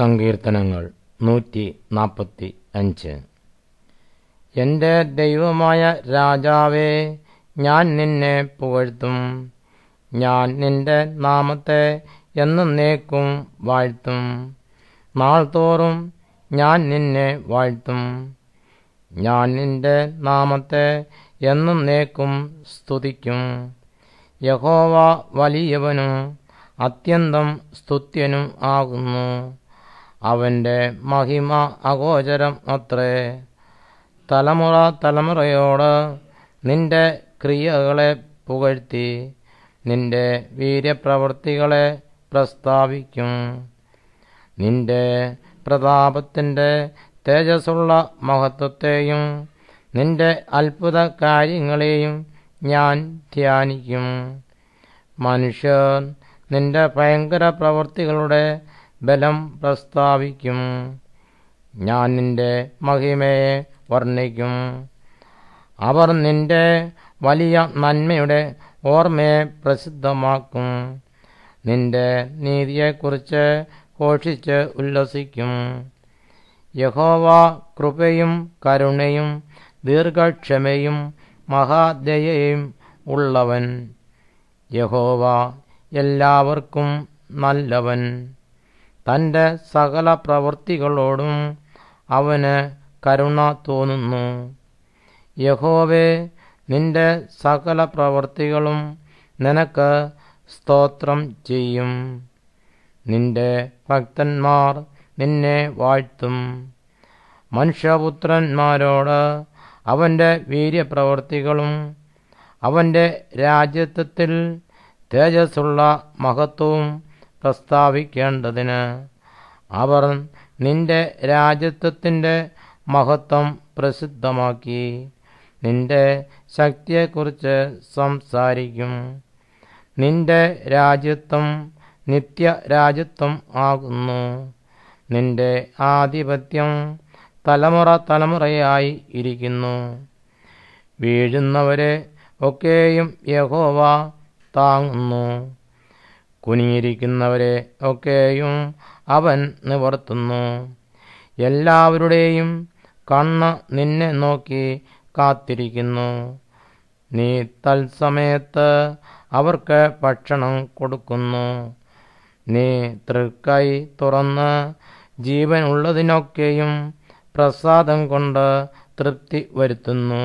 സങ്കീർത്തനങ്ങൾ 145. എൻ്റെ ദൈവമായ രാജാവേ, ഞാൻ നിന്നെ പുകഴ്ത്തും. ഞാൻ നിന്റെ നാമത്തെ എന്നേക്കും വാഴ്ത്തും. നാൾതോറും ഞാൻ നിന്നെ വാഴ്ത്തും. ഞാൻ നിന്റെ നാമത്തെ എന്നേക്കും സ്തുതിക്കും. യഹോവ വലിയവനും അത്യന്തം സ്തുത്യനും ആകുന്നു. അവൻ്റെ മഹിമ അഗോചരം അത്രേ. തലമുറ തലമുറയോട് നിന്റെ ക്രിയകളെ പുകഴ്ത്തി നിന്റെ വീര്യപ്രവൃത്തികളെ പ്രസ്താവിക്കും. നിന്റെ പ്രതാപത്തിൻ്റെ തേജസ്സുള്ള മഹത്വത്തെയും നിന്റെ അത്ഭുത കാര്യങ്ങളെയും ഞാൻ ധ്യാനിക്കും. മനുഷ്യർ നിന്റെ ഭയങ്കര പ്രവൃത്തികളുടെ ബലം പ്രസ്താവിക്കും. ഞാൻ നിന്റെ മഹിമയെ വർണ്ണിക്കും. അവർ നിന്റെ വലിയ നന്മയുടെ ഓർമ്മയെ പ്രസിദ്ധമാക്കും. നിന്റെ നീതിയെക്കുറിച്ച് ഘോഷിച്ച് ഉല്ലസിക്കും. യഹോവ കൃപയും കരുണയും ദീർഘക്ഷമയും മഹാദയയും ഉള്ളവൻ. യഹോവ എല്ലാവർക്കും നല്ലവൻ. തൻ്റെ സകല പ്രവൃത്തികളോടും അവന് കരുണ തോന്നുന്നു. യഹോവേ, നിന്റെ സകല പ്രവൃത്തികളും നിനക്ക് സ്തോത്രം ചെയ്യും. നിന്റെ ഭക്തന്മാർ നിന്നെ വാഴ്ത്തും. മനുഷ്യപുത്രന്മാരോട് അവൻ്റെ വീര്യപ്രവൃത്തികളും അവൻ്റെ രാജ്യത്വത്തിൽ തേജസ്സുള്ള മഹത്വവും പ്രസ്താവിക്കേണ്ടതിന് അവർ നിന്റെ രാജ്യത്വത്തിൻ്റെ മഹത്വം പ്രസിദ്ധമാക്കി നിന്റെ ശക്തിയെക്കുറിച്ച് സംസാരിക്കും. നിന്റെ രാജ്യത്വം നിത്യരാജ്യത്വം ആകുന്നു. നിന്റെ ആധിപത്യം തലമുറ തലമുറയായി ഇരിക്കുന്നു. വീഴുന്നവരെ ഒക്കെയും യഹോവ താങ്ങുന്നു. കുനിയിരിക്കുന്നവരെ ഒക്കെയും അവൻ നിവർത്തുന്നു. എല്ലാവരുടെയും കണ്ണ് നിന്നെ നോക്കി കാത്തിരിക്കുന്നു. നീ തത്സമയത്ത് അവർക്ക് ഭക്ഷണം കൊടുക്കുന്നു. നീ തൃക്കൈ തുറന്ന് ജീവൻ ഉള്ളതിനൊക്കെയും പ്രസാദം കൊണ്ട് തൃപ്തി വരുത്തുന്നു.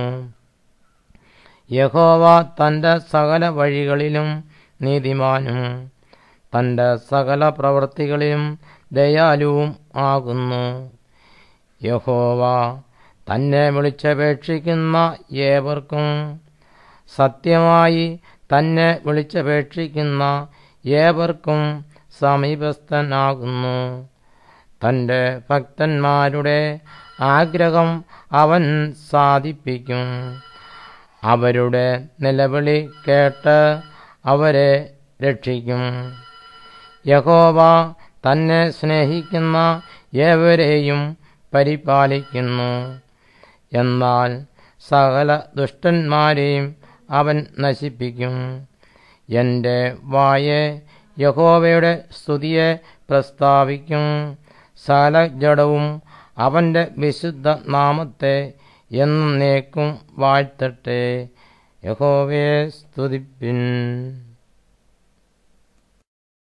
യഹോവ തൻ്റെ സകല വഴികളിലും നീതിമാനും തൻ്റെ സകല പ്രവൃത്തികളിലും ദയാലുവും ആകുന്നു. യഹോവ തന്നെ വിളിച്ചപേക്ഷിക്കുന്ന ഏവർക്കും സത്യമായി തന്നെ വിളിച്ചപേക്ഷിക്കുന്ന ഏവർക്കും സമീപസ്ഥനാകുന്നു. തൻ്റെ ഭക്തന്മാരുടെ ആഗ്രഹം അവൻ സാധിപ്പിക്കും. അവരുടെ നിലവിളി കേട്ട് അവരെ രക്ഷിക്കും. യഹോവ തന്നെ സ്നേഹിക്കുന്ന ഏവരെയും പരിപാലിക്കുന്നു. എന്നാൽ സകല ദുഷ്ടന്മാരെയും അവൻ നശിപ്പിക്കും. എൻ്റെ വായെ യഹോവയുടെ സ്തുതിയെ പ്രസ്താവിക്കും. സകല ജഡവും അവൻ്റെ വിശുദ്ധ നാമത്തെ എന്നേക്കും വാഴ്ത്തട്ടെ. യഹോവയെ സ്തുതിപ്പിൻ.